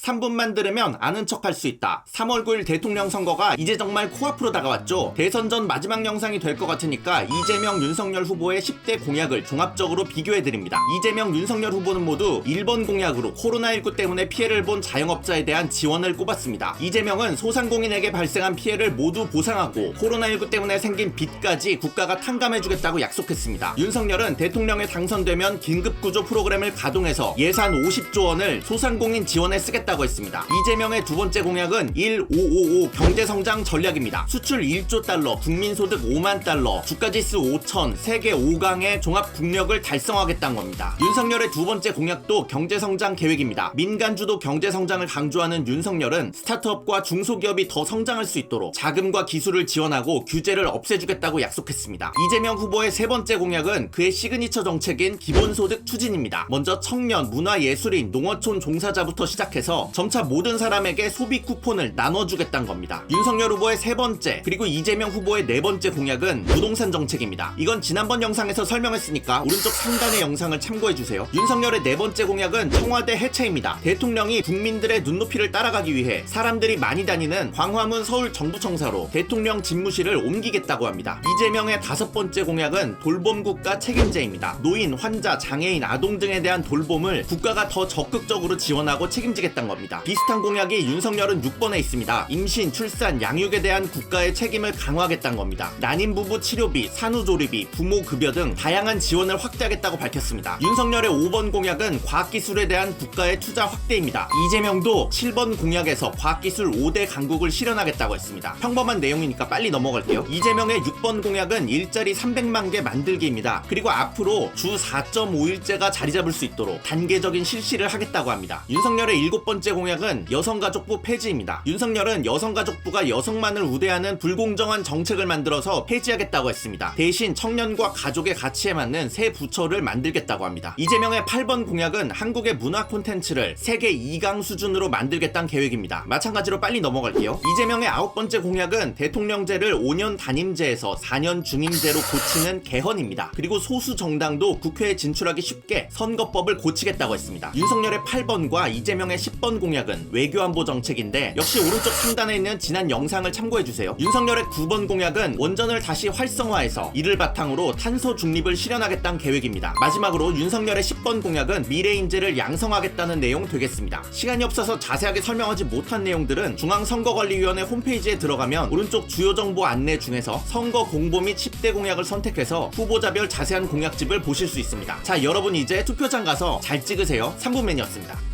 3분만 들으면 아는 척할 수 있다. 3월 9일 대통령 선거가 이제 정말 코앞으로 다가왔죠. 대선 전 마지막 영상이 될 것 같으니까 이재명, 윤석열 후보의 10대 공약을 종합적으로 비교해드립니다. 이재명, 윤석열 후보는 모두 1번 공약으로 코로나19 때문에 피해를 본 자영업자에 대한 지원을 꼽았습니다. 이재명은 소상공인에게 발생한 피해를 모두 보상하고 코로나19 때문에 생긴 빚까지 국가가 탕감해주겠다고 약속했습니다. 윤석열은 대통령에 당선되면 긴급구조 프로그램을 가동해서 예산 50조 원을 소상공인 지원에 쓰겠다고 했습니다. 이재명의 두 번째 공약은 1555 경제성장 전략입니다. 수출 1조 달러, 국민소득 5만 달러, 주가지수 5천, 세계 5강의 종합 국력을 달성하겠다는 겁니다. 윤석열의 두 번째 공약도 경제성장 계획입니다. 민간주도 경제성장을 강조하는 윤석열은 스타트업과 중소기업이 더 성장할 수 있도록 자금과 기술을 지원하고 규제를 없애주겠다고 약속했습니다. 이재명 후보의 세 번째 공약은 그의 시그니처 정책인 기본소득 추진입니다. 먼저 청년, 문화예술인, 농어촌 종사자부터 시작해서 점차 모든 사람에게 소비 쿠폰을 나눠주겠다는 겁니다. 윤석열 후보의 세 번째, 그리고 이재명 후보의 네 번째 공약은 부동산 정책입니다. 이건 지난번 영상에서 설명했으니까 오른쪽 상단의 영상을 참고해주세요. 윤석열의 네 번째 공약은 청와대 해체입니다. 대통령이 국민들의 눈높이를 따라가기 위해 사람들이 많이 다니는 광화문 서울 정부청사로 대통령 집무실을 옮기겠다고 합니다. 이재명의 다섯 번째 공약은 돌봄국가 책임제입니다. 노인, 환자, 장애인, 아동 등에 대한 돌봄을 국가가 더 적극적으로 지원하고 책임지겠다는 겁니다. 비슷한 공약이 윤석열은 6번에 있습니다. 임신, 출산, 양육에 대한 국가의 책임을 강화하겠다는 겁니다. 난임 부부 치료비, 산후조리비, 부모급여 등 다양한 지원을 확대하겠다고 밝혔습니다. 윤석열의 5번 공약은 과학기술에 대한 국가의 투자 확대입니다. 이재명도 7번 공약에서 과학기술 5대 강국을 실현하겠다고 했습니다. 평범한 내용이니까 빨리 넘어갈게요. 이재명의 6번 공약은 일자리 300만 개 만들기입니다. 그리고 앞으로 주 4.5일제가 자리 잡을 수 있도록 단계적인 실시를 하겠다고 합니다. 윤석열의 7번째 공약은 여성가족부 폐지입니다. 윤석열은 여성가족부가 여성만을 우대하는 불공정한 정책을 만들어서 폐지하겠다고 했습니다. 대신 청년과 가족의 가치에 맞는 새 부처를 만들겠다고 합니다. 이재명의 8번 공약은 한국의 문화 콘텐츠를 세계 2강 수준으로 만들겠다는 계획입니다. 마찬가지로 빨리 넘어갈게요. 이재명의 9번째 공약은 대통령제를 5년 단임제에서 4년 중임제로 고치는 개헌입니다. 그리고 소수 정당도 국회에 진출하기 쉽게 선거법을 고치겠다고 했습니다. 윤석열의 8번과 이재명의 10번 공약은 외교안보 정책인데 역시 오른쪽 상단에 있는 지난 영상을 참고해주세요. 윤석열의 9번 공약은 원전을 다시 활성화해서 이를 바탕으로 탄소 중립을 실현하겠다는 계획입니다. 마지막으로 윤석열의 10번 공약은 미래인재를 양성하겠다는 내용 되겠습니다. 시간이 없어서 자세하게 설명하지 못한 내용들은 중앙선거관리위원회 홈페이지에 들어가면 오른쪽 주요 정보 안내 중에서 선거 공보 및 10대 공약을 선택해서 후보자별 자세한 공약집을 보실 수 있습니다. 자, 여러분 이제 투표장 가서 잘 찍으세요. 3분맨이었습니다.